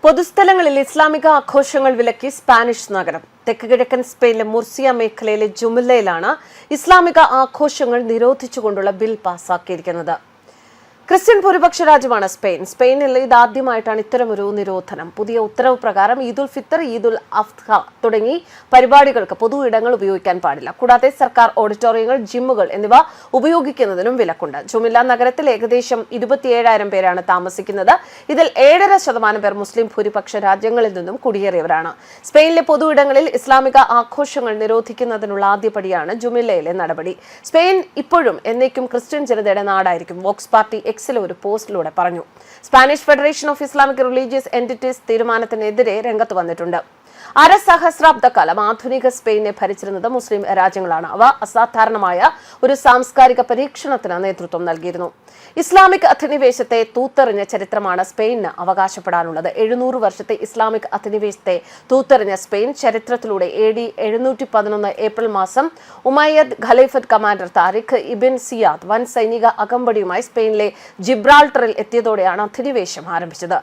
പൊതുസ്ഥലങ്ങളിൽ ഇസ്ലാമിക ആഘോഷങ്ങൾ വിലക്കി സ്പാനിഷ് നഗരം. തെക്കുകിഴക്കൻ സ്പെയിനിലെ മുർസിയ മേഖലയിലെ ജുമില്ലയിലാണ് ഇസ്ലാമിക ആഘോഷങ്ങൾ നിരോധിച്ചുകൊണ്ടുള്ള ബിൽ പാസാക്കിയിരിക്കുന്നത്. ക്രിസ്ത്യൻ ഭൂരിപക്ഷ രാജ്യമാണ് സ്പെയിനിൽ ഇതാദ്യമായിട്ടാണ് ഇത്തരമൊരു നിരോധനം. പുതിയ ഉത്തരവ് പ്രകാരം ഈദുൽ ഫിത്തർ, ഈദുൽ അഫ്ഹ തുടങ്ങി പരിപാടികൾക്ക് പൊതു ഇടങ്ങൾ ഉപയോഗിക്കാൻ പാടില്ല. കൂടാതെ സർക്കാർ ഓഡിറ്റോറിയങ്ങൾ, ജിമ്മുകൾ എന്നിവ ഉപയോഗിക്കുന്നതിനും വിലക്കുണ്ട്. ജുമില്ല നഗരത്തിൽ ഏകദേശം 27,000 പേരാണ് താമസിക്കുന്നത്. ഇതിൽ 7.5% പേർ മുസ്ലിം ഭൂരിപക്ഷ രാജ്യങ്ങളിൽ നിന്നും കുടിയേറിയവരാണ്. സ്പെയിനിലെ പൊതു ഇടങ്ങളിൽ ഇസ്ലാമിക ആഘോഷങ്ങൾ നിരോധിക്കുന്നതിനുള്ള ആദ്യപടിയാണ് ജുമില്ലയിലെ നടപടി. സ്പെയിൻ ഇപ്പോഴും എന്നേക്കും ക്രിസ്ത്യൻ ജനതയുടെ നാടായിരിക്കും, വോക്സ് പാർട്ടി എക്സിലെ ഒരു പോസ്റ്റിലൂടെ പറഞ്ഞു. Spanish federation of Islamic religious entities തീരുമാനത്തിനെതിരെ രംഗത്ത് വന്നിട്ടുണ്ട്. അരസഹസ്രാബ്ദക്കാലം ആധുനിക സ്പെയിനെ ഭരിച്ചിരുന്നത് മുസ്ലിം രാജ്യങ്ങളാണ്. അവ അസാധാരണമായ ഒരു സാംസ്കാരിക പരീക്ഷണത്തിന് നേതൃത്വം നൽകിയിരുന്നു. ഇസ്ലാമിക് അധിനിവേശത്തെ തൂത്തെറിഞ്ഞ ചരിത്രമാണ് സ്പെയിനിന് അവകാശപ്പെടാനുള്ളത്. 700 വർഷത്തെ ഇസ്ലാമിക് അധിനിവേശത്തെ തൂത്തെറിഞ്ഞ സ്പെയിൻ ചരിത്രത്തിലൂടെ AD 711 ഏപ്രിൽ മാസം ഉമയ്യദ് ഖലീഫത്ത് കമാൻഡർ താരിഖ് ഇബിൻ സിയാദ് വൻ സൈനിക അകമ്പടിയുമായി സ്പെയിനിലെ ജിബ്രാൾട്ടറിൽ എത്തിയതോടെയാണ് അധിനിവേശം ആരംഭിച്ചത്.